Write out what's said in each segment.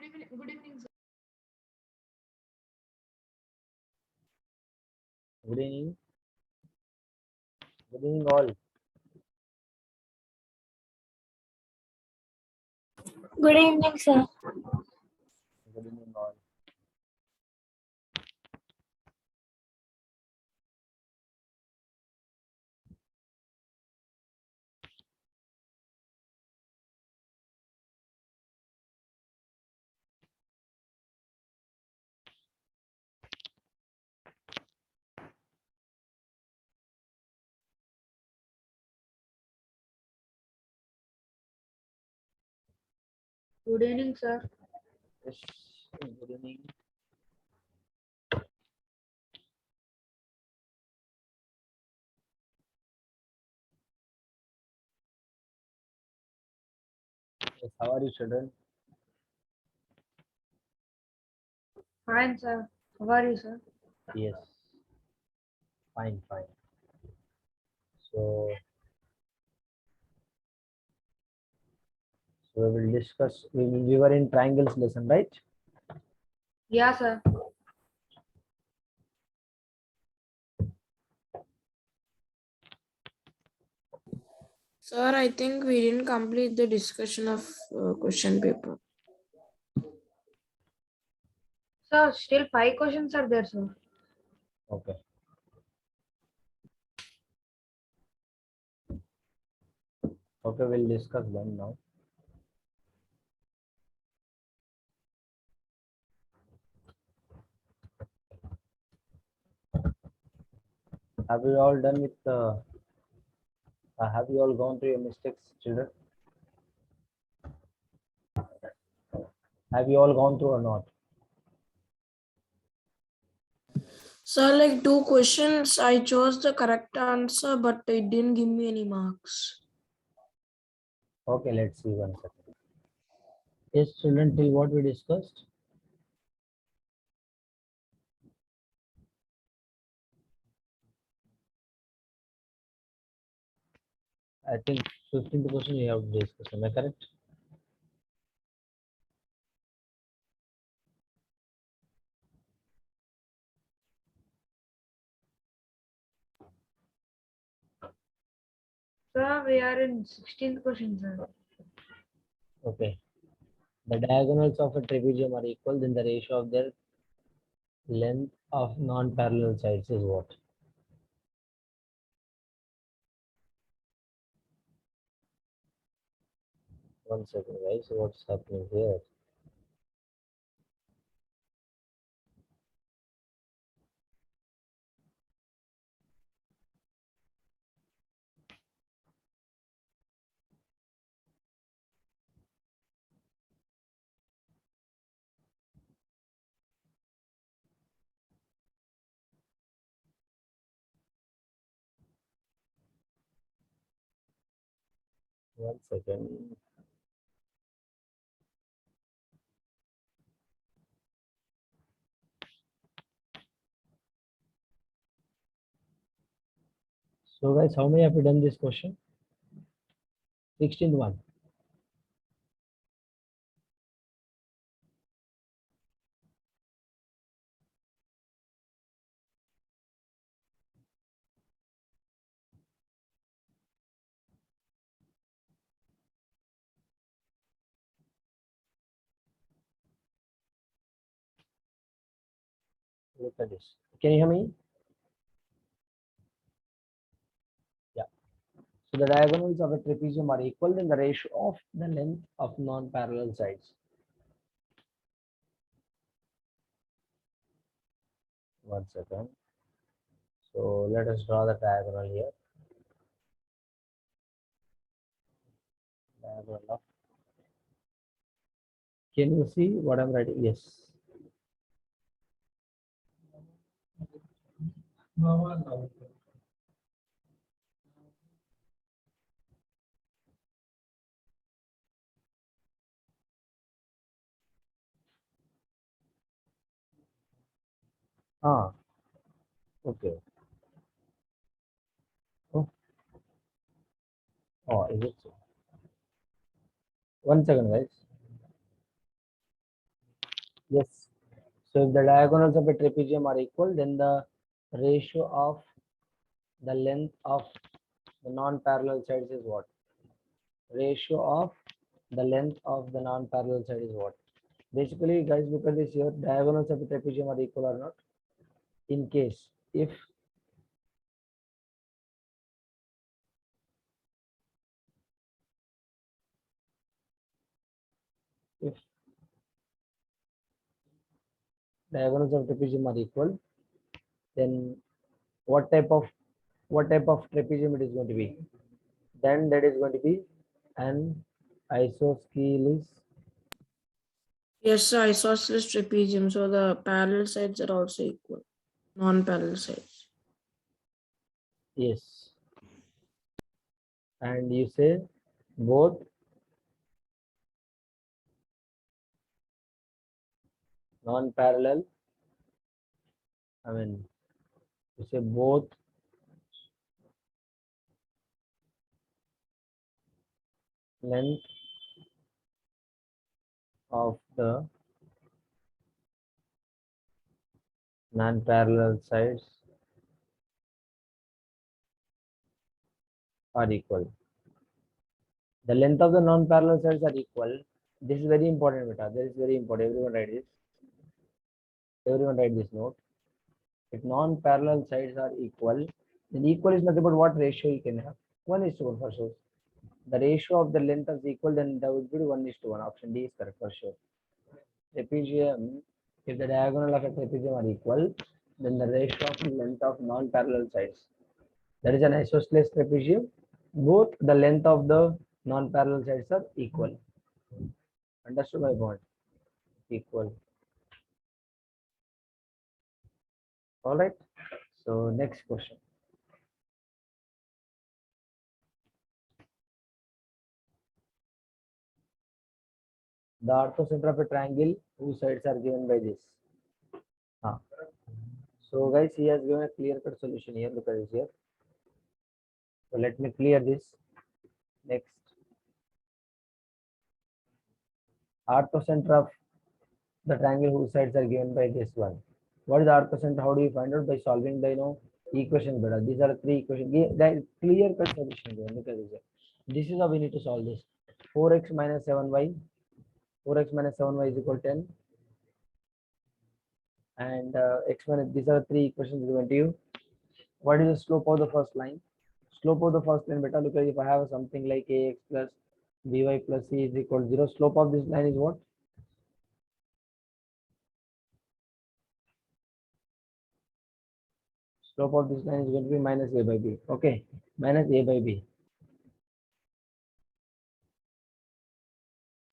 Good evening, sir. Good evening. Good evening all. Good evening, sir. Good evening all. Good evening, sir. Yes. Good evening. Yes, how are you, children? Fine, sir. How are you, sir? Yes. Fine, fine. So we will discuss. We were in triangles lesson, right? Yeah, sir. Sir, I think we didn't complete the discussion of question paper. Sir, still 5 questions are there, sir. Okay. Okay, we'll discuss them now. Have you all done with have you all gone through your mistakes, children? Have you all gone through or not? Sir, like 2 questions, I chose the correct answer, but it didn't give me any marks. Okay, let's see one second. Yes, children, till what we discussed? I think 15th question you have discussed. Am I correct? Sir, we are in 16th question, sir. Okay. The diagonals of a trapezium are equal, then the ratio of their length of non-parallel sides is what? One second, guys. What's happening here? One second. So, guys, how many have you done this question? 16th one. Look at this. Can you hear me? Yeah. So the diagonals of a trapezium are equal, then the ratio of the length of non-parallel sides. One second. So let us draw the diagonal here. Diagonal of. Can you see what I'm writing? Yes. Ah, okay. Oh, is it so? One second, guys. Yes. So if the diagonals of a trapezium are equal, then the ratio of the length of the non-parallel sides is what? Ratio of the length of the non-parallel side is what? Basically, guys, look at this here. Diagonals of a trapezium are equal or not. In case if diagonals of trapezium are equal, then what type of trapezium it is going to be? Then that is going to be an isosceles. Yes, sir, isosceles trapezium. So the parallel sides are also equal. Non-parallel sides. Yes. And you say both non-parallel. I mean, you say both length of the non-parallel sides are equal. The length of the non-parallel sides are equal. This is very important, beta. This is very important. Everyone write this. Everyone write this note. If non-parallel sides are equal, then equal is nothing but what ratio you can have. 1:1 for sure. The ratio of the length is equal, then that would be 1:1. Option D is correct for sure. Trapezium, if the diagonal of a trapezium are equal, then the ratio of the length of non-parallel sides. That is an isosceles trapezium. Both the length of the non-parallel sides are equal. Understood my point? Equal. All right. So next question. The orthocenter of a triangle whose sides are given by this. So guys, he has given a clear-cut solution here. Look at this here. So let me clear this. Next. Orthocenter of the triangle whose sides are given by this one. What is the orthocenter? How do you find out? By solving the equation better. These are three equations. That clear-cut solution here. Look at this here. This is how we need to solve this. 4x minus 7y. 4x minus 7y is equal to 10. And x minus, these are three equations given to you. What is the slope of the first line? Slope of the first line, beta, look at if I have something like ax plus by plus c is equal to 0. Slope of this line is what? Slope of this line is going to be minus a by b. Okay, minus a by b.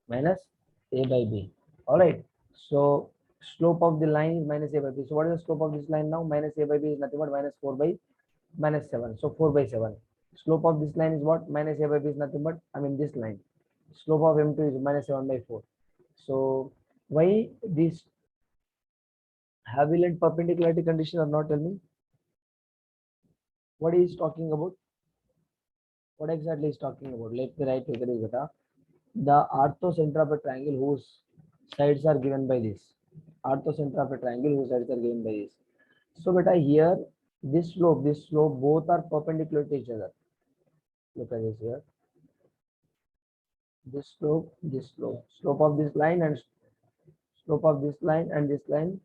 Minus a by b. All right. So slope of the line is minus a by b. So what is the slope of this line now? Minus a by b is nothing but minus 4 by minus 7. So 4 by 7. Slope of this line is what? Minus a by b is nothing but, this line. Slope of m2 is minus 7 by 4. So why this Haviland perpendicularity condition or not? Tell me. What is talking about? What exactly is talking about? Let me write together beta. The orthocenter of a triangle whose sides are given by this. Orthocenter of a triangle whose sides are given by this. So beta here, this slope, both are perpendicular to each other. Look at this here. This slope, slope of this line and slope of this line and this line.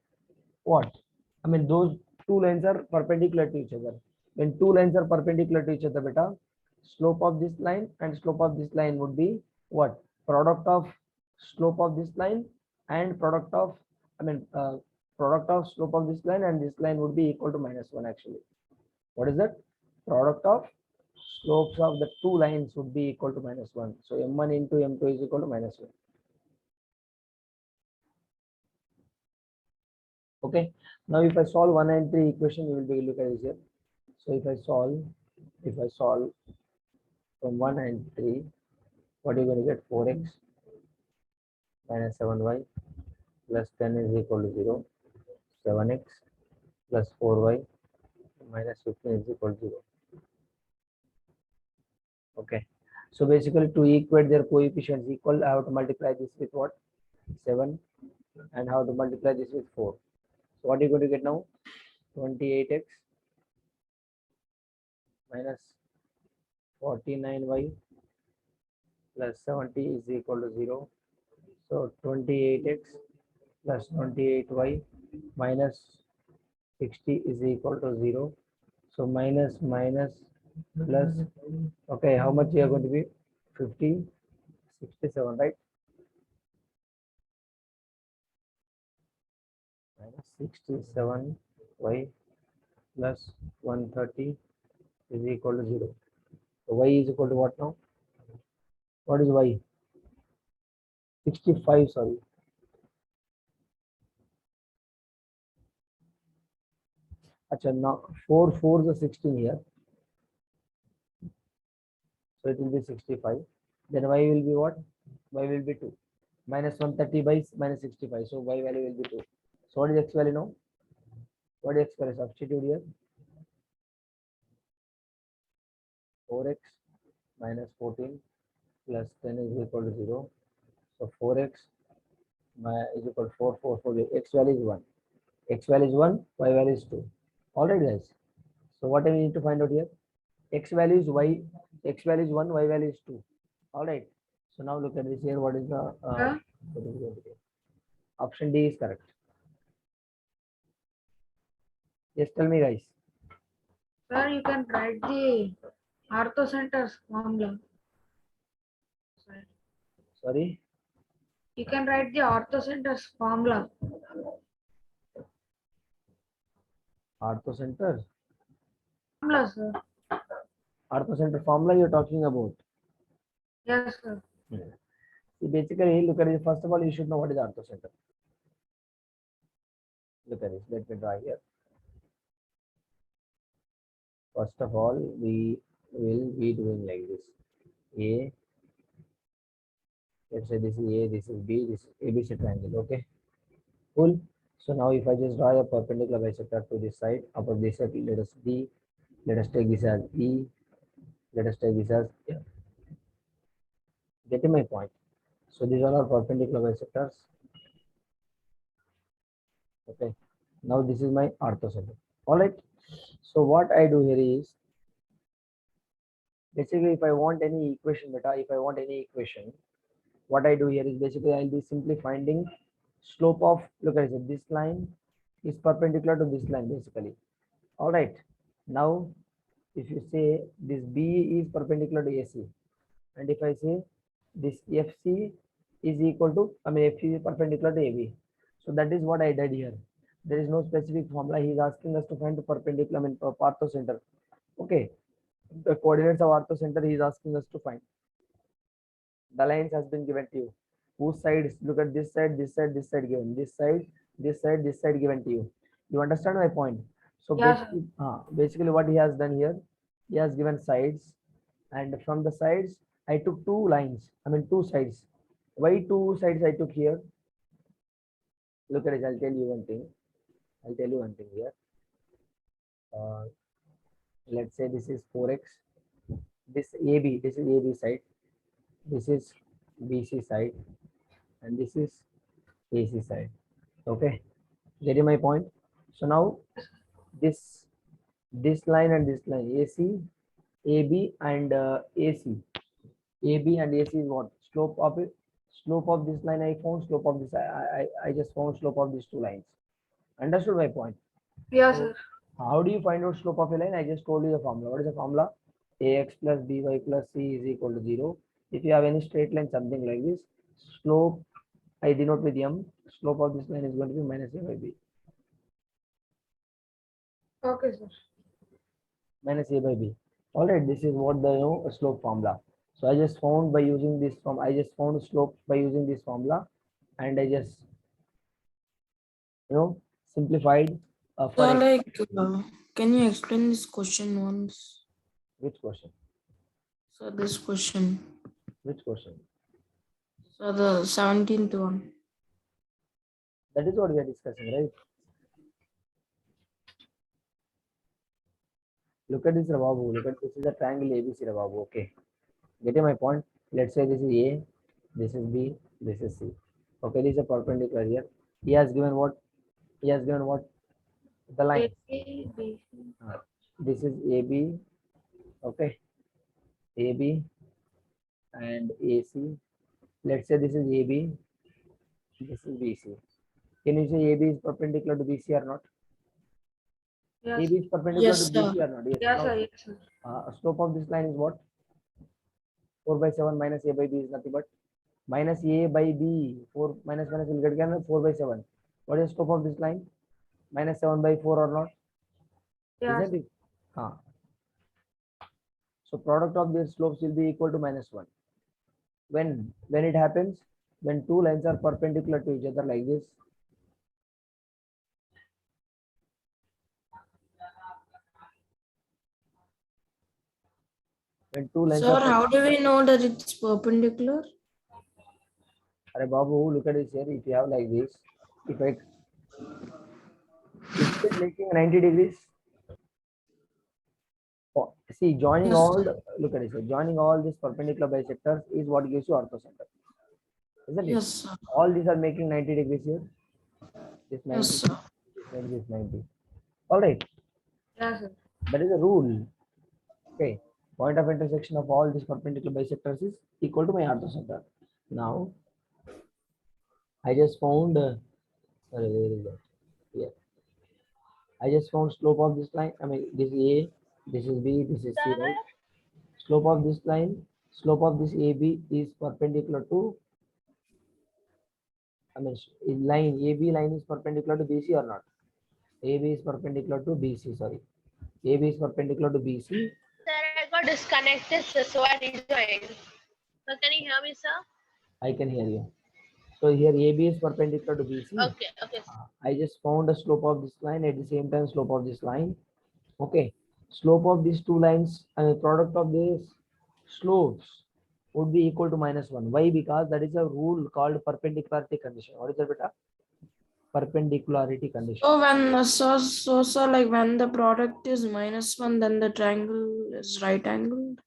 What? Those two lines are perpendicular to each other. When two lines are perpendicular to each other, beta, slope of this line and slope of this line would be what? Product of slope of this line and product of slope of this line and this line would be equal to -1 actually. What is that? Product of slopes of the two lines would be equal to -1. So m1 into m2 is equal to -1. Okay. Now if I solve 1 and 3 equation, you will be look at this here. So if I solve from 1 and 3, what are you going to get? 4x minus 7y plus 10 is equal to 0. 7x plus 4y minus 15 is equal to 0. Okay. So basically to equate their coefficients equal, I have to multiply this with what? 7 and have to multiply this with 4. So what are you going to get now? 28x minus 49y plus 70 is equal to 0. So 28x plus 28y minus 60 is equal to 0. So minus minus plus, okay, how much you are going to be? 50, 67, right? Minus 67y plus 130 is equal to 0. So y is equal to what now? What is y? 65, sorry. Achha, now 4 4s are 16 here. So it will be 65. Then y will be what? Y will be 2. Minus 130 by minus 65. So y value will be 2. So what is x value now? What is x value? Substitute here. 4x minus 14 plus 10 is equal to 0. So 4x is equal to 4, 4, 4. X value is 1. X value is 1, y value is 2. Alright guys. So what do we need to find out here? X value is y, x value is 1, y value is 2. Alright. So now look at this here. What is the Sir, what is going to be? Option D is correct. Yes, tell me guys. sir, you can write the ortho centers formula. Sorry. Sorry. You can write the ortho centers formula. Ortho center. Formula, sir. Ortho center formula you're talking about. Yes, sir. See, basically, look at it. First of all, you should know what is ortho center. Look at this. Let me draw here. First of all, we will be doing like this. A. Let's say this is A, this is B, this is ABC triangle. Okay. Cool. So now if I just draw a perpendicular bisector to this side, upper this side, let us D. Let us take this as E. Let us take this as F. Getting my point? So these are our perpendicular bisectors. Okay. Now this is my ortho center. All right. So what I do here is basically if I want any equation, what I do here is basically I'll be simply finding slope of, look at it, this line is perpendicular to this line basically. All right. Now if you say this B is perpendicular to AC, and if I say this FC is equal to, FC is perpendicular to AB. So that is what I did here. There is no specific formula. He is asking us to find the perpendicular, ortho center. Okay. The coordinates of ortho center he is asking us to find. The lines has been given to you. Whose sides? Look at this side, this side, this side given. This side, this side, this side given to you. You understand my point? So Yes, basically what he has done here, he has given sides, and from the sides I took two lines. Two sides. Why two sides I took here? Look at it. I'll tell you one thing. Here. Let's say this is 4x. This is AB side. This is BC side, and this is AC side. Okay, getting my point? So now this line and this line, AC, AB and AC. AB and AC is what? Slope of it. Slope of this line I found. Slope of this I just found slope of these two lines. Understood my point? yes, So sir. how do you find out slope of a line? I just told you the formula. What is the formula? AX plus BY plus C is equal to 0. If you have any straight line, something like this, slope I denote with M. Slope of this line is going to be minus A by B. Okay, sir. Minus A by B. All right, this is what the slope formula. So I just found by using this slope by using this formula, and I just simplified So for like, can you explain this question once? which question? So this question. Which question? So the 17th one. That is what we are discussing, right? Look at this, Rababu. Look at this is a triangle ABC, Rababu. Okay. Getting my point? Let's say this is A, this is B, this is C. Okay, this is a perpendicular here. He has given what? He has given what? The line. A, B, C. This is AB. Okay. AB and AC. Let's say this is AB. This is BC. Can you say AB is perpendicular to BC or not? Yes. AB is perpendicular Yes, to sir. BC or not? Yes. Yes, Now, sir. Yes, sir. slope of this line is what? 4 by 7 minus A by B is nothing but minus A by B. 4 minus minus will get again 4 by 7. What is the slope of this line? Minus 7 by 4 or not? Yes. Isn't it? So product of their slopes will be equal to minus 1. When it happens? When two lines are perpendicular to each other like this. When two lines Sir, are how do we know that it's perpendicular? Arey Babu, look at this here. If you have like this, if I is it making 90 degrees? Oh, see, joining Yes, all sir. look at this here. Joining all these perpendicular bisectors is what gives you orthocenter, isn't it? Yes, sir. All these are making 90 degrees here. This Yes, 90, sir. this 90. All right, Yes, sir. that is a rule. Okay, point of intersection of all these perpendicular bisectors is equal to my orthocenter. Now, I just found. Sorry, where is that? Here. I just found slope of this line. I mean, this is A, this is B, this is C, right? Slope of this line, slope of this AB is perpendicular to, I mean, line AB line is perpendicular to BC or not? AB is perpendicular to BC, sorry. AB is perpendicular to BC. Sir, I got disconnected, sir, so I rejoined. So can you hear me, sir? I can hear you. So here AB is perpendicular to BC. Okay, okay. I just found the slope of this line at the same time slope of this line. Okay. Slope of these two lines and product of these slopes would be equal to minus 1. Why? Because that is a rule called perpendicularity condition. What is that, beta? Perpendicularity condition. So when like when the product is -1, then the triangle is right angled.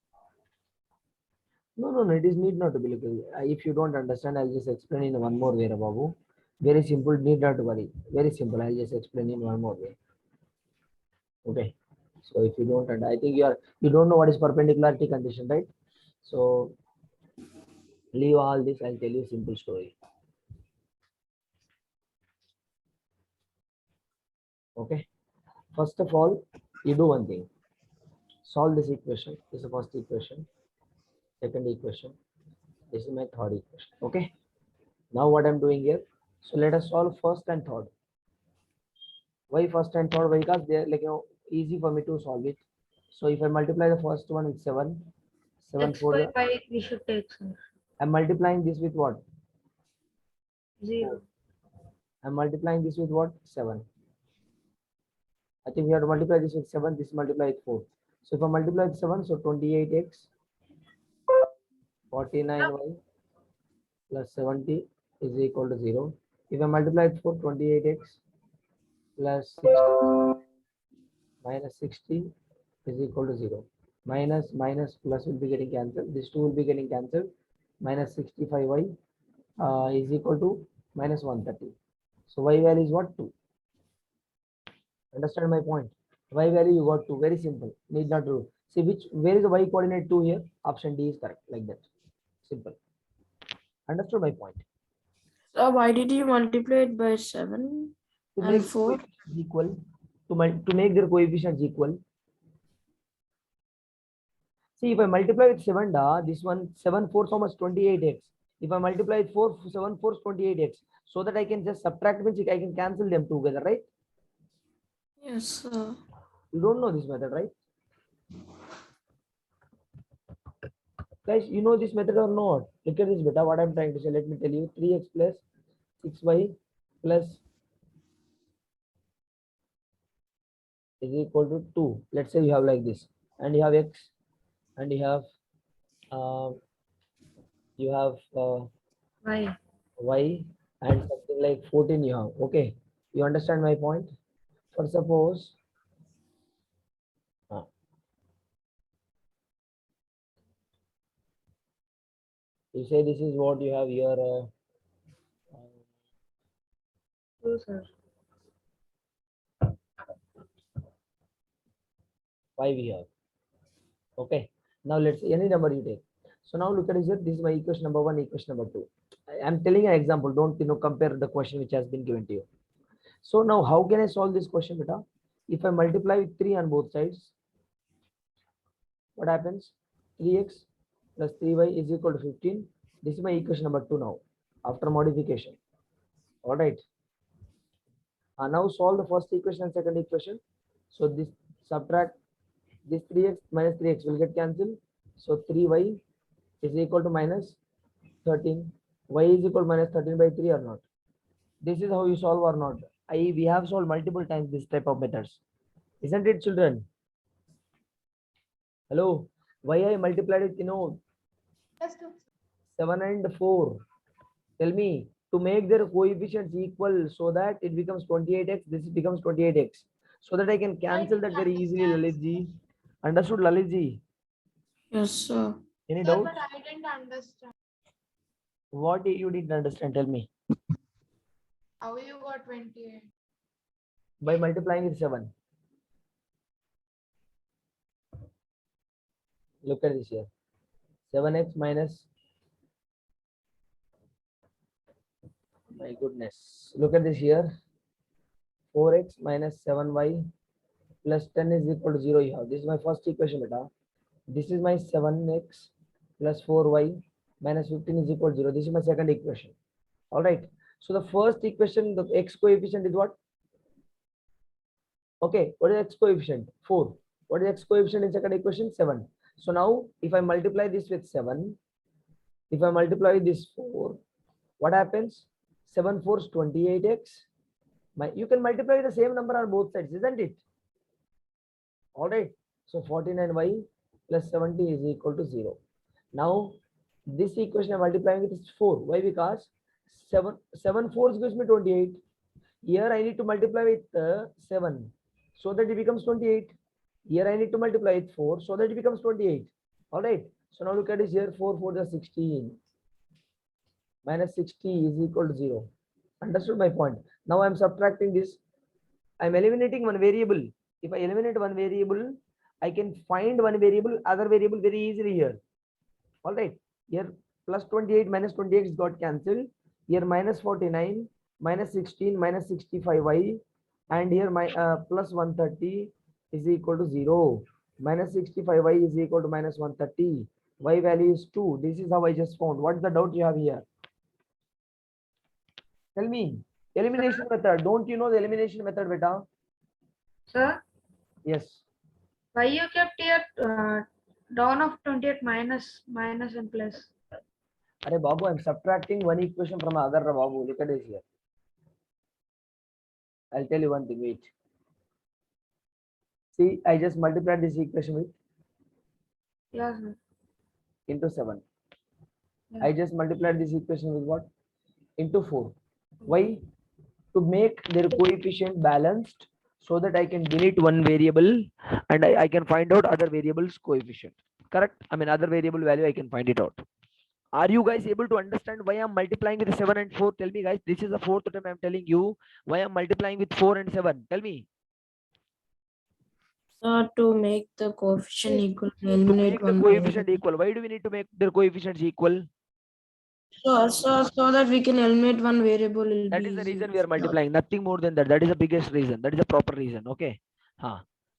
No, it is need not to be like. If you don't understand, I'll just explain in one more way, Babu. Very simple, need not to worry. Very simple. I'll just explain in one more way. Okay. So if you don't, and I think you don't know what is perpendicularity condition, right? So leave all this. I'll tell you a simple story. Okay. First of all, you do one thing. Solve this equation. This is the first equation. Second equation. This is my third equation. Okay. Now what I'm doing here. So let us solve first and third. Why first and third? Because they are like easy for me to solve it. So if I multiply the first one with 7, 7 X 4, by Y we should take, sir. I'm multiplying this with what? 0. I'm multiplying this with what? 7. I think we have to multiply this with 7, this multiply with 4. So if I multiply with 7, so 28x 49y plus 70 is equal to 0. If I multiply with 4, 28x plus 60 minus 60 is equal to 0. Minus plus will be getting cancelled. This 2 will be getting cancelled. Minus 65y is equal to minus 130. So y value is what? 2. Understand my point? Y value you got 2. Very simple. Need not to see where is the y coordinate 2 here? Option D is correct. Like that. Simple. Understood my point? So why did you multiply it by 7 To and make 4? coefficients equal, to make their coefficients equal. See, if I multiply with 7, this one 7 4 how much? 28x. If I multiply with 4, 7 4 is 28x. So that I can just subtract, means I can cancel them together, right? Yes, sir. You don't know this method, right? Guys, you know this method or not? Look at this beta. What I'm trying to say, let me tell you. 3x plus 6y plus is equal to 2. Let's say you have like this, and you have x, and you have uh, Y. y, and something like 14 you have. Okay, you understand my point? For suppose you say this is what you have here. 2, sir. 5 here. Okay. Now let's see any number you take. So now look at this here. This is my equation number 1, equation number 2. I'm telling an example. Don't compare the question which has been given to you. So now how can I solve this question, beta? If I multiply with 3 on both sides, what happens? 3x plus 3y is equal to 15. This is my equation number 2 now after modification. All right. Now solve the first equation and second equation. So this subtract this 3x minus 3x will get cancelled. So 3y is equal to minus 13. Y is equal to minus 13 by 3 or not? This is how you solve or not? We have solved multiple times this type of methods. Isn't it, children? Hello. Why I multiplied it, 7 and 4. Tell me, to make their coefficients equal so that it becomes 28x, this becomes 28x. So that I can cancel that very easily, Lalitji. Understood, Lalitji? Yes, sir. Any doubt? But I didn't understand. What you didn't understand? Tell me. How you got 28? By multiplying with 7. Look at this here. 7x minus. My goodness. Look at this here. 4x minus 7y plus 10 is equal to 0. You have. This is my first equation, beta. This is my 7x plus 4y minus 15 is equal to 0. This is my second equation. All right. So the first equation, the x coefficient is what? Okay. What is x coefficient? 4. What is x coefficient in second equation? 7. So now if I multiply this with 7, if I multiply this 4, what happens? 7 4 is 28x. You can multiply the same number on both sides, isn't it? All right. So 49y plus 70 is equal to 0. Now this equation I'm multiplying with is 4. Why? Because 7 4 gives me 28. Here I need to multiply with 7 so that it becomes 28. Here I need to multiply with 4 so that it becomes 28. All right. So now look at this here. 4 4 is 16. Minus 60 is equal to 0. Understood my point? Now I'm subtracting this. I'm eliminating one variable. If I eliminate one variable, I can find one variable, other variable very easily here. All right. Here plus 28 minus 28 got cancelled. Here minus 49, minus 16, minus 65y, and here my plus 130 is equal to 0. Minus 65y is equal to minus 130. Y value is 2. This is how I just found. What's the doubt you have here? Tell me. Elimination method. Don't you know the elimination method, beta? Sir, Yes. why you kept here down of 28 minus and plus? Arey Babu, I'm subtracting one equation from other, Babu. Look at this here. I'll tell you one thing. Wait. See, I just multiplied this equation with Yes, sir. into 7. Yeah. I just multiplied this equation with what? Into 4. Why? To make their coefficient balanced so that I can delete one variable and I can find out other variables coefficient. Correct? I mean, other variable value, I can find it out. Are you guys able to understand why I'm multiplying with 7 and 4? Tell me, guys. This is the fourth time I'm telling you why I'm multiplying with 4 and 7. Tell me. So to make the coefficient equal, To eliminate make the one coefficient variable. equal. Why do we need to make their coefficients equal? So that we can eliminate one variable will That be is the easy. reason we are multiplying. Nothing more than that. That is the biggest reason. That is the proper reason. Okay.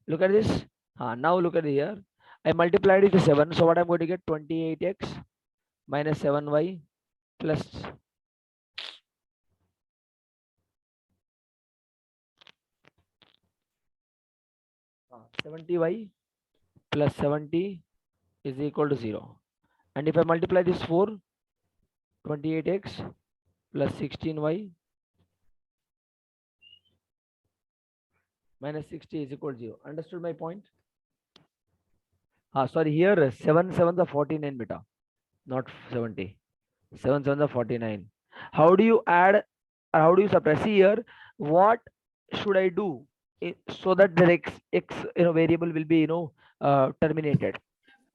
Look at this. Now look at here. I multiplied it with 7. So what I'm going to get? 28x minus 7y plus 70y plus 70 is equal to 0. And if I multiply this 4, 28x plus 16y minus 60 is equal to 0. Understood my point? Sorry, here 7 7s are 49 beta, not 70. 7 7s are 49. How do you add or how do you subtract? See here, what should I do so that the x variable will be terminated?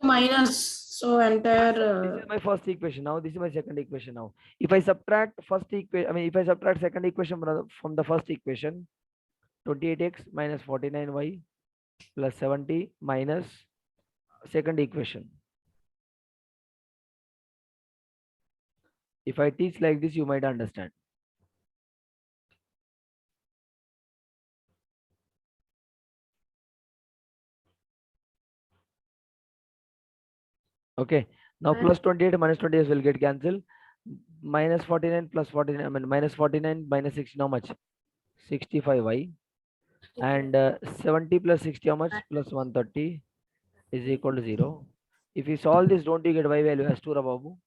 Minus So This entire is my first equation. Now this is my second equation. Now, if I subtract first equation, if I subtract second equation from the first equation, 28x minus 49y plus 70 minus second equation. If I teach like this, you might understand. Okay. Now plus 28 minus 28 will get cancelled. Minus 49 plus 49, I mean minus 49 minus 16, how much? 65y. And 70 plus 60, how much? Plus 130 is equal to 0. If you solve this, don't you get y value as 2, Babu?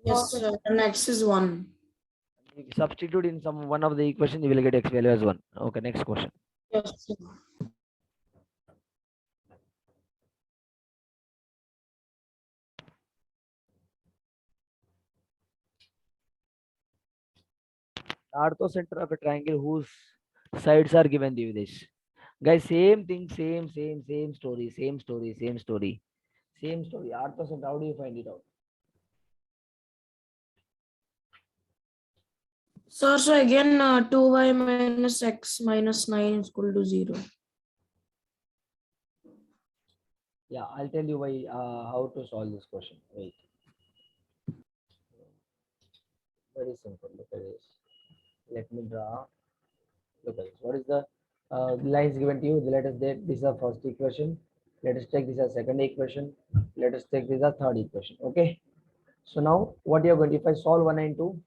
yes, sir. And x is 1. If you substitute in some one of the equation, you will get x value as 1. Okay, next question. Yes, sir. Orthocenter of a triangle whose sides are given to you this. Guys, same thing, same story, same story, same story. Same story. Orthocenter, how do you find it out? Sir, so again 2y minus x minus 9 is equal to 0. Yeah, I'll tell you why how to solve this question. Wait. Very simple. Look at this. Let me draw. Look at this. What is the lines given to you? Let us take this as first equation. Let us take this as second equation. Let us take this as third equation. Okay. So now what you are going to, if I solve 1 and 2,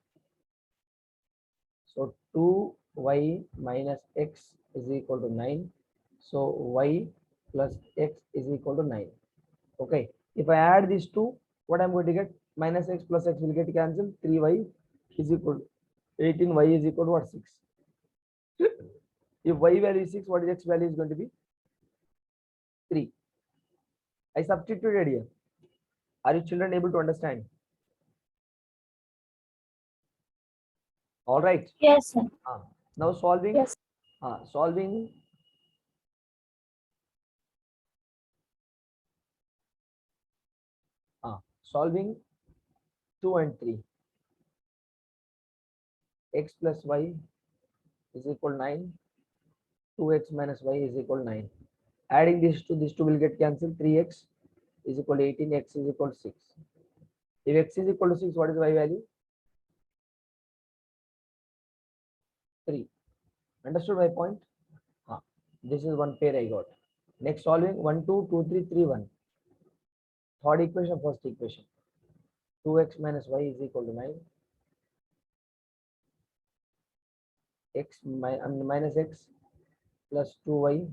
so 2y minus x is equal to 9. So y plus x is equal to 9. Okay. If I add these two, what I'm going to get? Minus x plus x will get cancelled. 3y is equal to 18, y is equal to what? 6. If y value is 6, what is x value is going to be? 3. I substituted here. Are you children able to understand? All right. Yes, sir. Now solving. Yes. Solving. Solving 2 and 3. X plus y is equal to 9. 2x minus y is equal to 9. Adding these two will get cancelled. 3x is equal to 18. X is equal to 6. If x is equal to 6, what is y value? 3. Understood my point? This is one pair I got. Next solving 1, 2, 2, 3, 3, 1. Third equation, first equation. 2x minus y is equal to 9. X minus x plus 2y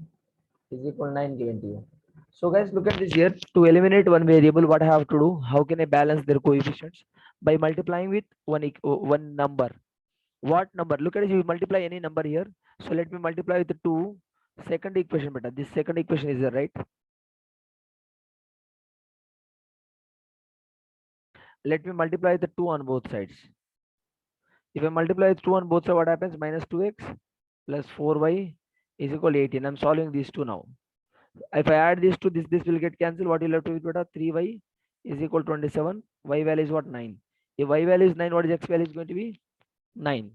is equal to 9 given to you. So guys, look at this here. To eliminate one variable, what I have to do? How can I balance their coefficients? By multiplying with one number. What number? Look at it. You multiply any number here. So let me multiply with the 2. Second equation, better. This second equation is there, right? Let me multiply the 2 on both sides. If I multiply with 2 on both sides, what happens? Minus 2x plus 4y is equal to 18. I'm solving these two now. If I add this to this will get cancelled. What you'll have to do? 3y is equal to 27. Y value is what? 9. If y value is 9, what is x value is going to be? 9.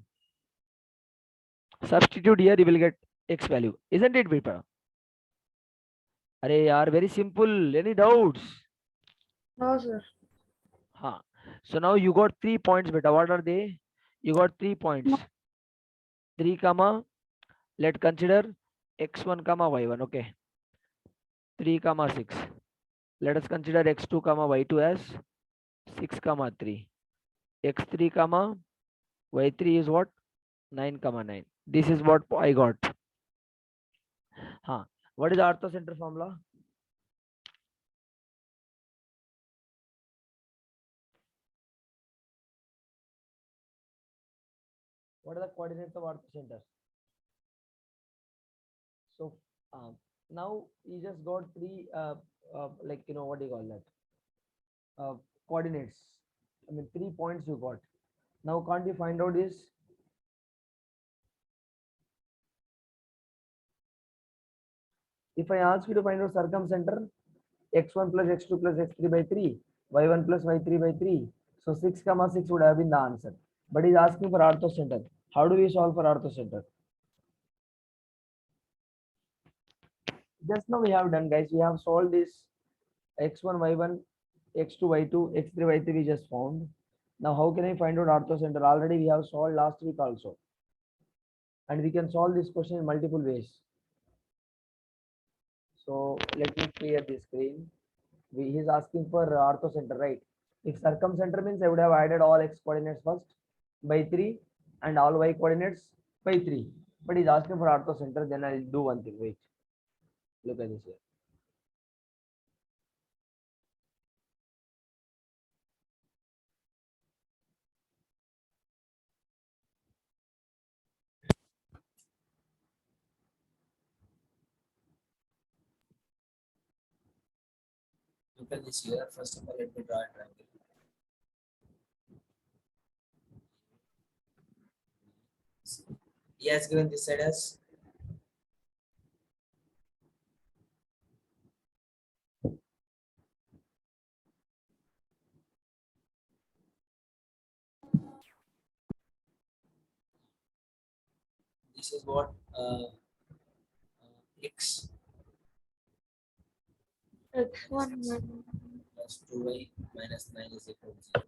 Substitute here, you will get x value. Isn't it, people? Arey yaar, very simple. Any doubts? No, sir. So now you got 3 points, beta. What are they? You got 3 points. 3 comma. Let's consider x1 comma y1. Okay. 3 comma 6. Let us consider x2 comma y2 as 6 comma 3. x3 comma y3 is what? 9 comma 9. This is what I got. What is the orthocenter formula? What are the coordinates of orthocenter? So now you just got 3 like what do you call that? Coordinates. I mean 3 points you got. Now can't you find out this? If I ask you to find out circumcenter, x1 plus x2 plus x3 by 3, y1 plus y3 by 3. So 6 comma 6 would have been the answer. But he's asking for orthocenter. How do we solve for orthocenter? Just now we have done, guys. We have solved this x1, y1, x2, y2, x3, y3 we just found. Now how can I find out orthocenter? Already we have solved last week also. And we can solve this question in multiple ways. So let me clear the screen. He's asking for orthocenter, right? If circumcenter means I would have added all x coordinates first by 3 and all y coordinates by 3. But he's asking for orthocenter, then I'll do one thing. Wait. Look at this here. Look at this here. First of all, let me draw a triangle. He has given this side as this is what x x1 plus 2y minus 9 is equal to 0.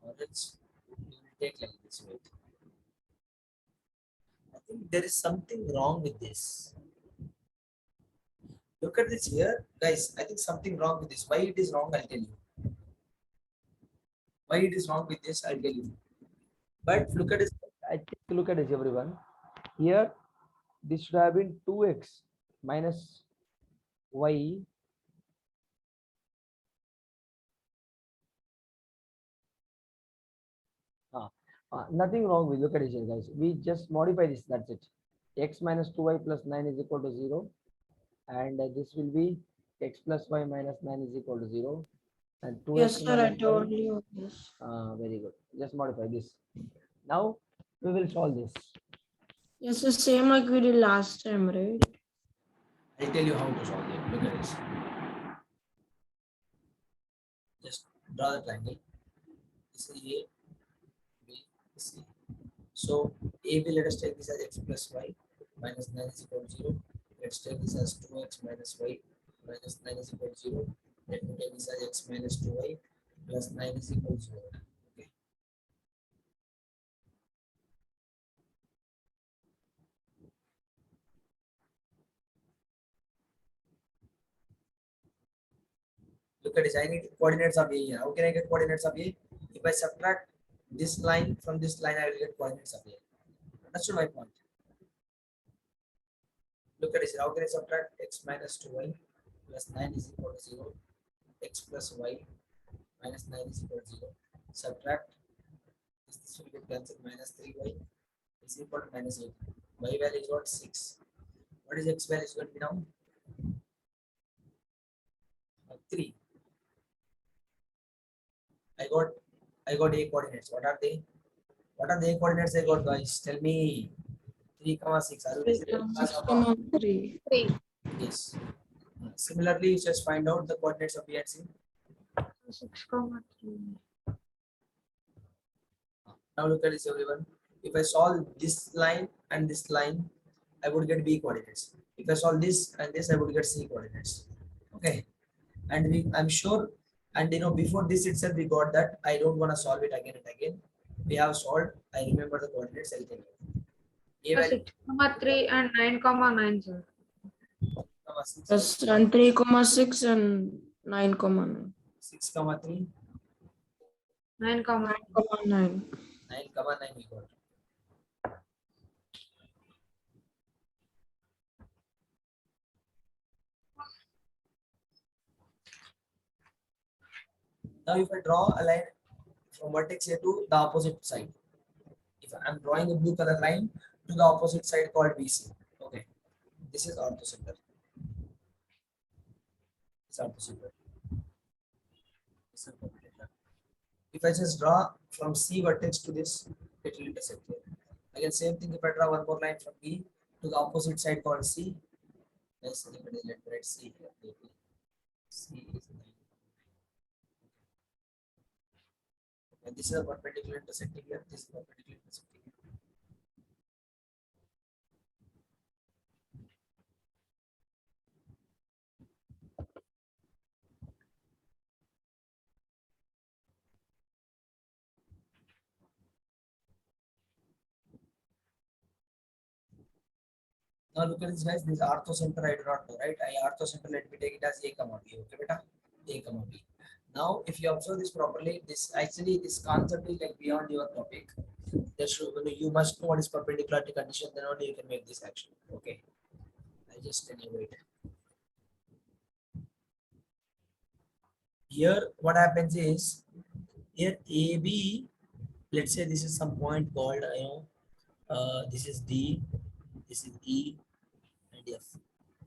Or else we will take like this way. I think there is something wrong with this. Look at this here, guys. I think something wrong with this. Why it is wrong, I'll tell you. Why it is wrong with this, I'll tell you. But look at this. I think look at this, everyone. Here, this should have been 2x minus y nothing wrong with, look at it here, guys. We just modify this, that's it. X minus 2y plus 9 is equal to 0. And this will be x plus y minus 9 is equal to 0. And 2x Yes, sir, I minus y. told you this. Very good. Just modify this. Now we will solve this. Yes, the same like we did last time, right? I'll tell you how to solve it. Look at this. Just draw the triangle. This is A, B, C. So A will let us take this as x plus y minus 9 is equal to 0. Let's take this as 2x minus y minus 9 is equal to 0. Let me take this as x minus 2y plus 9 is equal to 0. Okay. Look at this. I need coordinates of A here. How can I get coordinates of A? If I subtract this line from this line, I will get coordinates of A. Understood my point? Look at this. How can I subtract x minus 2y plus 9 is equal to 0? X plus y minus 9 is equal to 0. Subtract this will get cancelled. Minus 3y is equal to minus 8. Y value is what? 6. What is x value is going to be now? 3. I got A coordinates. What are they? What are the A coordinates I got, guys? Tell me. 3, 6. Are you ready? 6,3. Yes. Similarly, you just find out the coordinates of B and C. 6,3. Now look at this, everyone. If I solve this line and this line, I would get B coordinates. If I solve this and this, I would get C coordinates. Okay. And I'm sure, and before this itself, we got that. I don't want to solve it again and again. We have solved. I remember the coordinates. I'll tell you. A value, 6,3 and 9,9, sir. 6, Yes, and 3,6 and 9,9. 6, 3, 9,9. 9,9. 9, 9 we got. Now if I draw a line from vertex A to the opposite side, if I'm drawing a blue color line to the opposite side called BC, okay, this is orthocenter. This orthocenter. This is perpendicular. If I just draw from C vertex to this, it will intersect here. Again, same thing. If I draw one more line from B to the opposite side called C, Let's write C here. Maybe C is 9. And this is a perpendicular intersecting here. This is perpendicular intersecting here. Now look at this, guys. This ortho center I do not know, right? Ortho center, let me take it as A comma B. Okay, beta? A comma B. Now, if you observe this properly, this concept is like beyond your topic. That should, you must know what is perpendicularity condition. Then only you can make this action. Okay. I just wait. Here, what happens is here AB. Let's say this is some point called this is D, this is E, and F.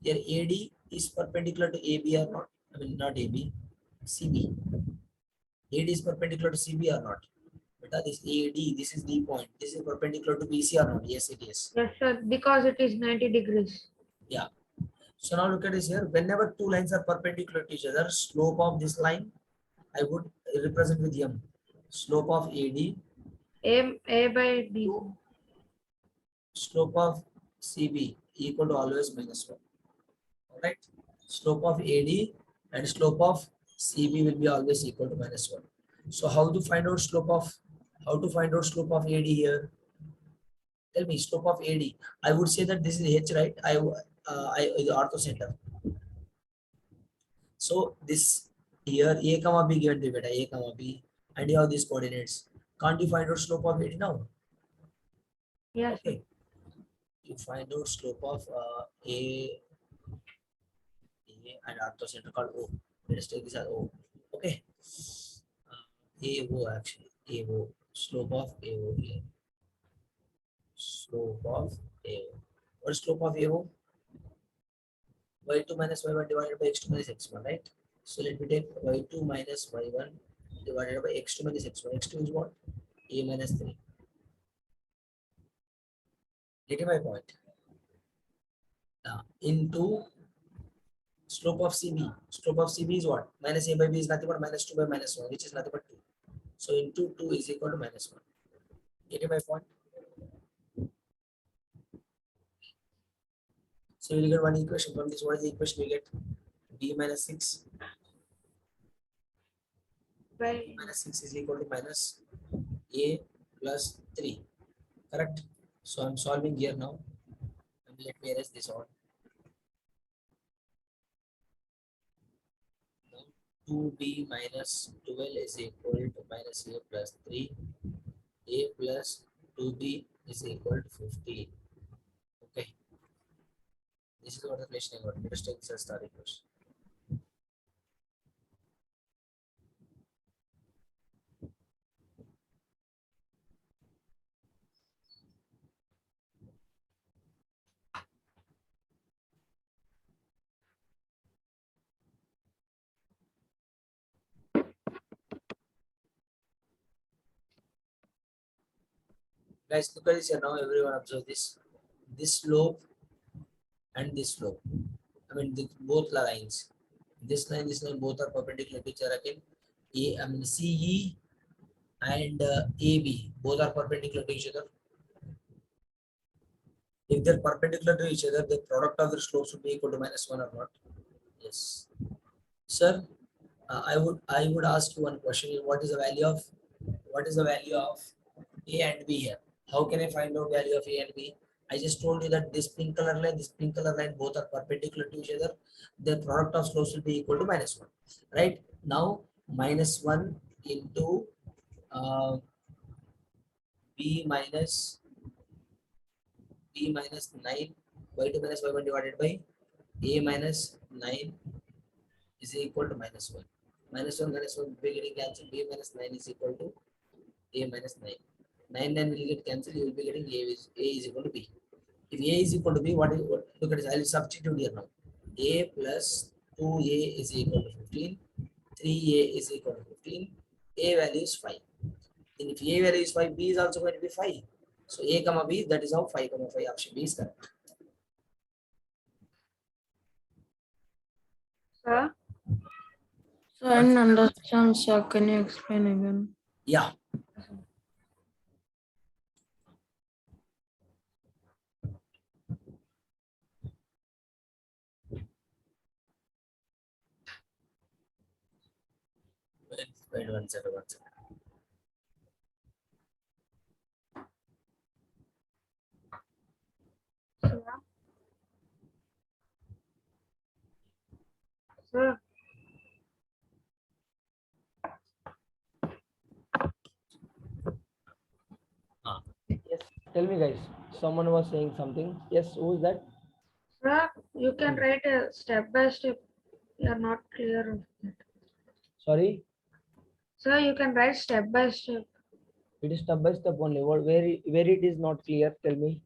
Here AD is perpendicular to AB or not? I mean not AB, CB. AD is perpendicular to CB or not? But this AD, this is the point. This is perpendicular to BC or not? Yes, it is. Yes, sir. Because it is 90 degrees. Yeah. So now look at this here. Whenever two lines are perpendicular to each other, slope of this line I would represent with M. Slope of AD, A by B. slope of CB equal to always -1. Alright. Slope of AD and slope of CB will be always equal to -1. So how to find out slope of AD here? Tell me slope of AD. I would say that this is H, right? I the ortho center. So this here A comma B given to beta A comma B, and you have these coordinates. Can't you find out slope of AD now? Yes, sir. Okay. You find out slope of A and ortho center called O. Let us take this as O. Okay. AO actually. AO. Slope of AO here. Slope of AO. What is slope of AO? Y2 minus Y1 divided by X2 minus X1, right? So let me take Y2 minus Y1 divided by X2 minus X1. X2 is what? A minus 3. Getting my point? Into slope of CB. Slope of CB is what? Minus A by B is nothing but -2 by -1, which is nothing but 2. So into 2 is equal to -1. Getting my point? So you will get one equation from this. What is the equation we get? B minus 6. By Minus 6 is equal to minus A plus 3. Correct? So I'm solving here now. And let me erase this on. Now 2B minus 12 is equal to minus A plus 3. A plus 2B is equal to 15. Okay. This is what the relation I got. Let us take this as star equation. Guys, look at this here now. Everyone observe this. This slope and this slope. I mean, both lines. This line, both are perpendicular to each other. Again, CE and AB, both are perpendicular to each other. If they're perpendicular to each other, the product of the slopes would be equal to -1 or not? Yes. Sir, I would ask you one question. What is the value of A and B here? How can I find out value of A and B? I just told you that this pink color line, both are perpendicular to each other. The product of slopes will be equal to -1. Right? Now, -1 into B minus 9, Y2 minus Y1 divided by A minus 9 is equal to -1. -1 will be getting cancelled. B minus 9 is equal to A minus 9. 9 will get cancelled. You will be getting A is equal to B. If A is equal to B, what look at this? I will substitute here now. A plus 2A is equal to 15. 3A is equal to 15. A value is 5. Then if A value is 5, B is also going to be 5. So A comma B, that is how 5 comma 5 option B is correct. Sir, So I didn't understand, sir. Can you explain again? Yeah. Wait one second, one second. sir, Yes. Tell me, guys. Someone was saying something. Yes. Who is that? sir, you can write a step by step. You are not clear of that. Sorry. Sir, you can write step by step. It is step by step only. What where it is not clear? Tell me.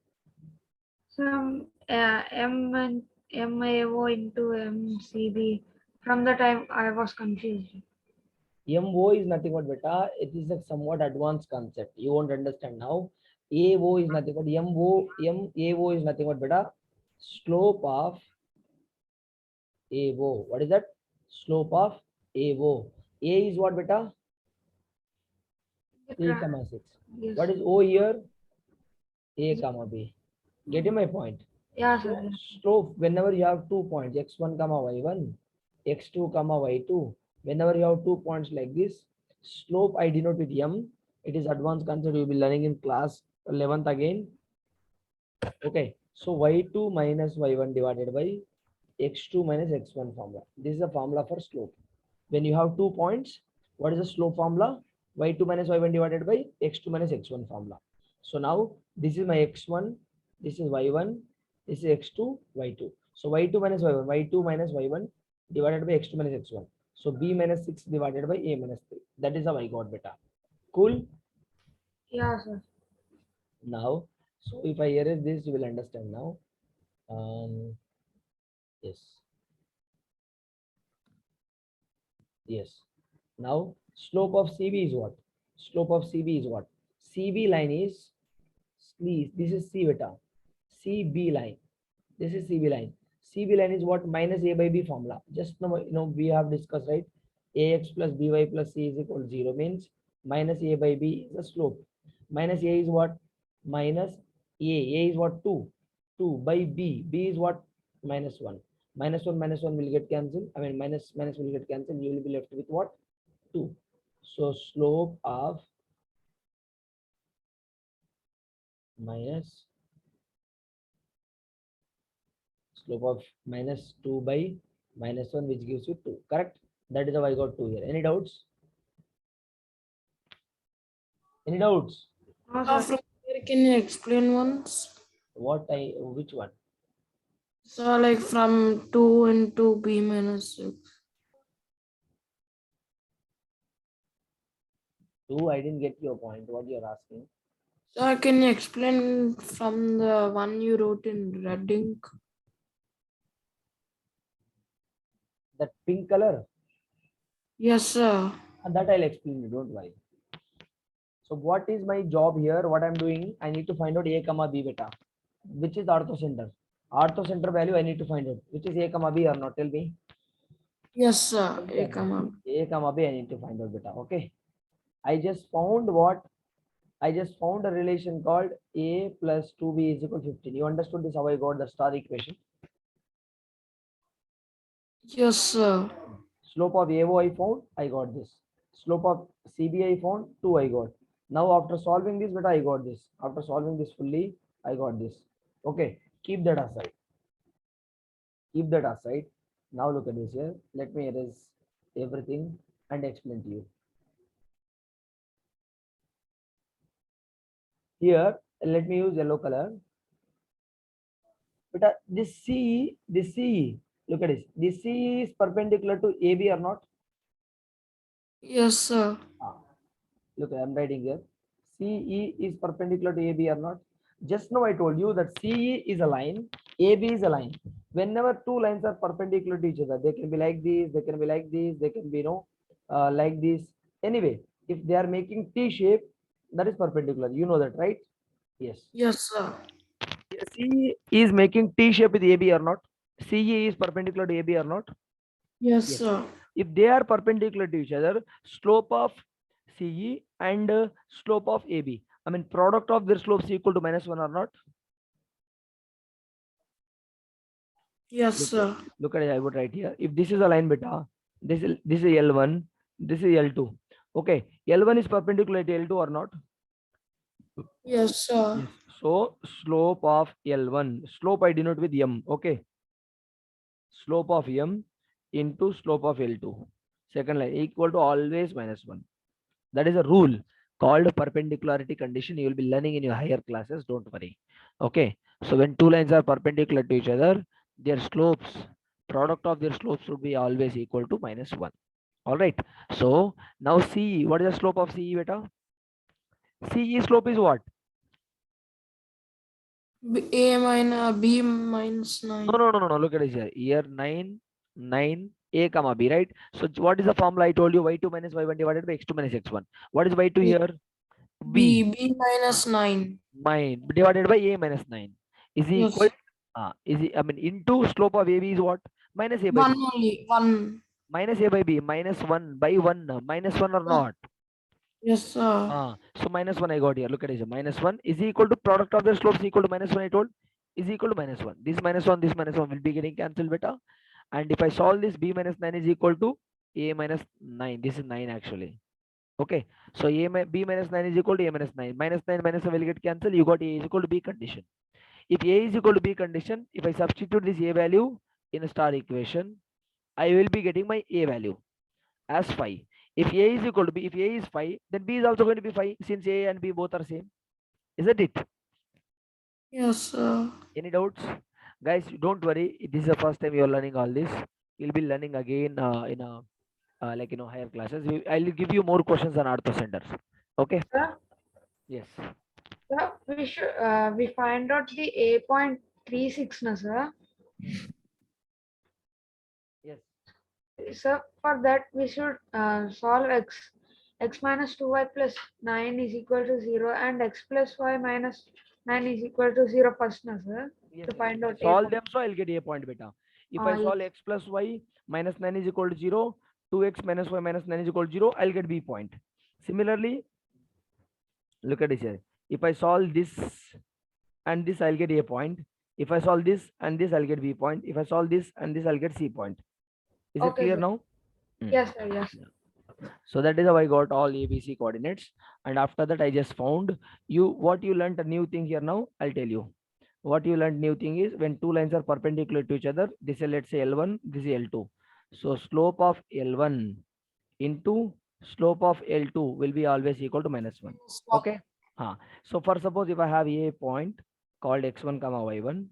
Some M and MAO into MCB. From the time I was confused. MO is nothing but beta. It is a somewhat advanced concept. You won't understand now. AO is nothing but MAO is nothing but beta. Slope of AO. What is that? Slope of AO. A is what beta? 3, 6. Yes. What is O here? A comma B. Getting my point? Yeah, So sir. slope, whenever you have 2 points, x1 comma y1, x2 comma y2, whenever you have 2 points like this, slope I denote with m. It is advanced concept you'll be learning in class 11th again. Okay, so y2 minus y1 divided by x2 minus x1 formula. This is the formula for slope. When you have 2 points, what is the slope formula? Y2 minus y1 divided by x2 minus x1 formula. So now this is my x1, this is y1, this is x2, y2. So y2 minus y1, y2 minus y1 divided by x2 minus x1. So b minus 6 divided by a minus 3. That is how I got beta. Cool. Yeah, sir. Now, so if I erase this, you will understand now. Yes. Yes. Now, slope of CB is what? Slope of CB is what? CB line is, this is C beta. CB line. This is CB line. CB line is what? Minus A by B formula. Just now, we have discussed, right? AX plus BY plus C is equal to 0 means minus A by B is the slope. Minus A is what? Minus A. A is what? 2. 2 by B. B is what? Minus 1. Minus 1 will get cancelled. I mean, minus will get cancelled. You will be left with what? 2. So slope of minus slope of minus 2 by minus 1, which gives you 2. Correct? That is how I got 2 here. Any doubts? Any doubts? No, So sir. from here, can you explain once? Which one? So like from 2 into b minus 6. 2, I didn't get your point. What you're asking? So can you explain from the one you wrote in red ink? That pink color? Yes, sir. And that I'll explain you. Don't worry. So what is my job here? What I'm doing? I need to find out A comma B beta. Which is ortho center? Ortho center value I need to find out. Which is A comma B or not? Tell me. Yes, sir. A comma. A comma B I need to find out beta. Okay. I just found what? I just found a relation called A plus 2B is equal to 15. You understood this how I got the star equation? Yes, sir. Slope of AO I found, I got this. Slope of CB I found, 2 I got. Now after solving this, beta I got this. After solving this fully, I got this. Okay, keep that aside. Keep that aside. Now look at this here. Let me erase everything and explain to you. Here, let me use yellow color. But this CE, look at this. This CE is perpendicular to AB or not? Yes, sir. Look, I'm writing here. CE is perpendicular to AB or not? Just now I told you that CE is a line, AB is a line. Whenever two lines are perpendicular to each other, they can be like this, they can be like this, they can be like this. Anyway, if they are making T shape, that is perpendicular. You know that, right? Yes. Yes, sir. CE is making T shape with AB or not? CE is perpendicular to AB or not? Yes, Yes. sir. If they are perpendicular to each other, slope of CE and slope of AB, I mean product of their slopes equal to -1 or not? Yes, Look, sir. look at it, I would write here. If this is a line beta, this is L1, this is L2. Okay, L1 is perpendicular to L2 or not? Yes, sir. Yes. So slope of L1, slope I denote with M. Okay, slope of M into slope of L2. Second line equal to always -1. That is a rule called perpendicularity condition. You will be learning in your higher classes. Don't worry. Okay. So when two lines are perpendicular to each other, their slopes, product of their slopes would be always equal to -1. All right. So now CE, what is the slope of CE beta? CE slope is what? B minus 9. No. Look at this here. Here 9, 9, A comma B, right? So what is the formula I told you? Y2 minus Y1 divided by X2 minus X1. What is Y2 here? B. B minus 9. Mine divided by A minus 9 is equal, Yes. I mean into slope of AB is what? Minus A by 1 B. only. 1. Minus A by B, minus 1 by 1, minus 1 or not? Yes, sir. So minus 1 I got here. Look at it. Minus 1 is equal to product of their slopes equal to -1 I told is equal to -1. This -1 will be getting cancelled beta. And if I solve this, B minus 9 is equal to A minus 9. This is 9 actually. Okay. So B minus 9 is equal to A minus 9. Minus 9 minus 1 will get cancelled. You got A is equal to B condition. If A is equal to B condition, if I substitute this A value in a star equation, I will be getting my A value as 5. If A is equal to B, if A is 5, then B is also going to be 5 since A and B both are same. Isn't it? Yes, sir. Any doubts? Guys, don't worry. This is the first time you are learning all this. You'll be learning again in a higher classes. I'll give you more questions on Ortho centers. Okay? Sir, Yes. we find out the 8.36 na sir. Yes. So for that we should solve x minus 2y plus 9 is equal to 0 and x plus y minus 9 is equal to 0 first na sir, Yes. to find If I out a solve point. them, so I'll get A point beta. If I solve Yes. x plus y minus 9 is equal to 0, 2x minus y minus 9 is equal to 0, I'll get B point. Similarly, look at this here. If I solve this and this, I'll get A point. If I solve this and this, I'll get B point. If I solve this and this, I'll get C point. Is it Okay, clear sir. now? Yes, sir. Yes. So that is how I got all ABC coordinates. And after that, I just found what you learned a new thing here now. I'll tell you. What you learned new thing is when two lines are perpendicular to each other, this is let's say L1, this is L2. So slope of L1 into slope of L2 will be always equal to -1. Okay. So for suppose if I have A point called x1 comma y1,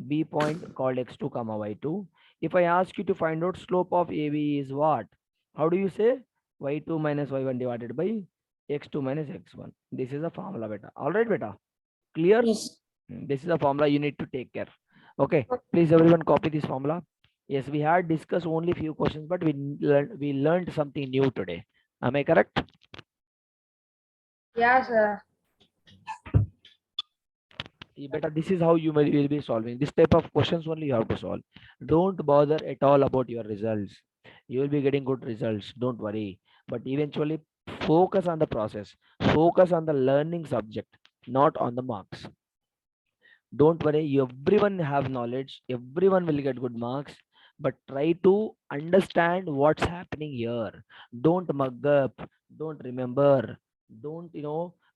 B point called x2 comma y2. If I ask you to find out slope of AB is what? How do you say? Y2 minus y1 divided by x2 minus x1. This is a formula beta. All right, beta. Clear? Yes. This is a formula you need to take care. Okay. Please everyone copy this formula. Yes, we had discussed only few questions, but we learned something new today. Am I correct? Yeah, sir. Beta, this is how you will be solving this type of questions. Only you have to solve. Don't bother at all about your results. You will be getting good results. Don't worry. But eventually focus on the process. Focus on the learning subject, not on the marks. Don't worry, everyone have knowledge, everyone will get good marks, but try to understand what's happening here. Don't mug up, don't remember, don't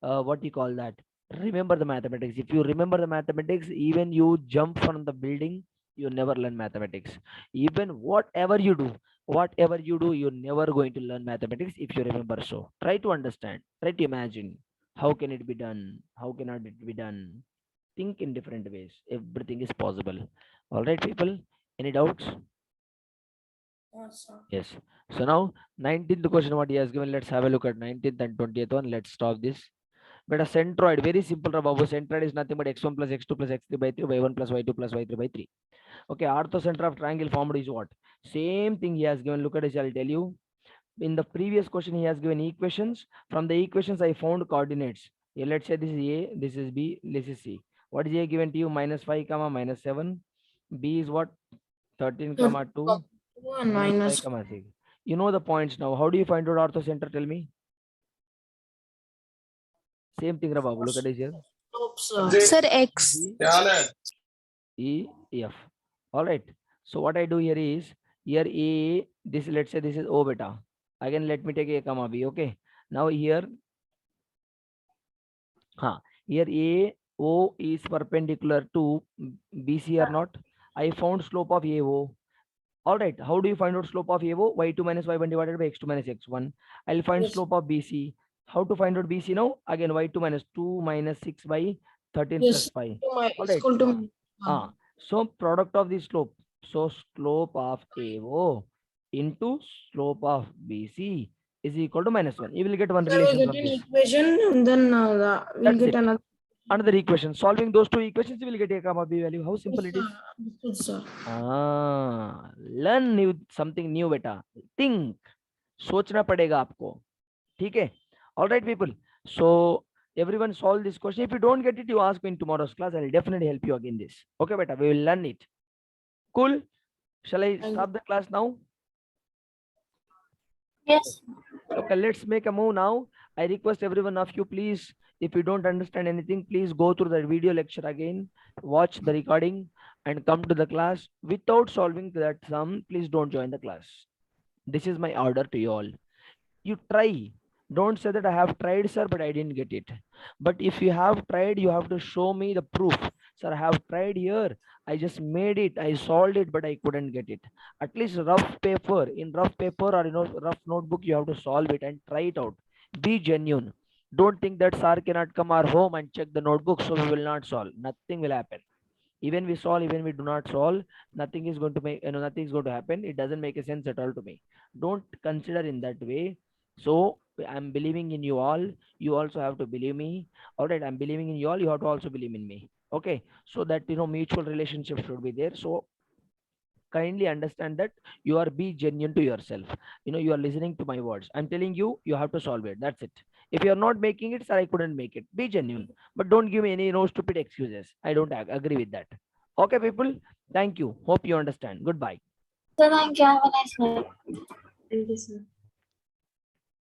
what you call that, remember the mathematics. If you remember the mathematics, even you jump from the building, you never learn mathematics. Even whatever you do, you're never going to learn mathematics if you remember. So try to understand, try to imagine how can it be done, how cannot it be done. Think in different ways. Everything is possible. All right, people. Any doubts? Yes, sir. Yes. So now 19th question what he has given. Let's have a look at 19th and 20th one. Let's stop this. But a centroid, very simple, Babu. Centroid is nothing but x1 plus x2 plus x3 by 3 y1 plus y2 plus y3 by 3. Okay, orthocenter of triangle formed is what? Same thing he has given. Look at this. I'll tell you. In the previous question, he has given equations. From the equations, I found coordinates. Yeah, let's say this is A, this is B, this is C. What is A given to you? -5 comma -7. B is what? 13 comma 2. 1 minus minus 5, 6. You know the points now. How do you find out ortho center? Tell me. Same thing, Babu. Look at this here. slope, Sir, X. B, E, F. All right. So what I do here is, here A, this, let's say this is O beta. Again, let me take A comma B. Okay. Now here, here A, O is perpendicular to BC or not. I found slope of AO. All right. How do you find out slope of AO? Y2 minus Y1 divided by X2 minus X1. I'll find Yes. slope of BC. How to find out BC now? Again, Y2 minus 2 minus 6 by 13 plus Yes, 5. to my All is right. equal to -1. So product of the slope. So slope of AO into slope of BC is equal to -1. You will get one So we relation get from an this. equation and then we'll That's get it. another. Another equation. Solving those two equations, you will get A comma B value. How simple it is. Understood, sir. Learn new something new beta. Think. सोचना पड़ेगा आपको. ठीक है? All right, people. So everyone solve this question. If you don't get it, you ask me in tomorrow's class. I'll definitely help you again this. Okay, beta. We will learn it. Cool. Shall I Thank stop the class now? Yes. Okay, let's make a move now. I request everyone of you, please, if you don't understand anything, please go through the video lecture again, watch the recording and come to the class. Without solving that sum, please don't join the class. This is my order to you all. You try. Don't say that I have tried, sir, but I didn't get it. But if you have tried, you have to show me the proof. Sir, I have tried here. I just made it. I solved it, but I couldn't get it. At least rough paper, in rough paper or rough notebook, you have to solve it and try it out. Be genuine. Don't think that sir cannot come our home and check the notebook, so we will not solve. Nothing will happen. Even we solve, even we do not solve, nothing is going to make, nothing is going to happen. It doesn't make a sense at all to me. Don't consider in that way. So I'm believing in you all. You also have to believe me. All right, I'm believing in you all. You have to also believe in me. Okay, so that mutual relationship should be there. So kindly understand that you are be genuine to yourself. You are listening to my words. I'm telling you, you have to solve it. That's it. If you are not making it, sir, I couldn't make it. Be genuine, but don't give me any stupid excuses. I don't agree with that. Okay, people. Thank you. Hope you understand. Goodbye. Sir, thank you. Have a nice night. Thank you, sir.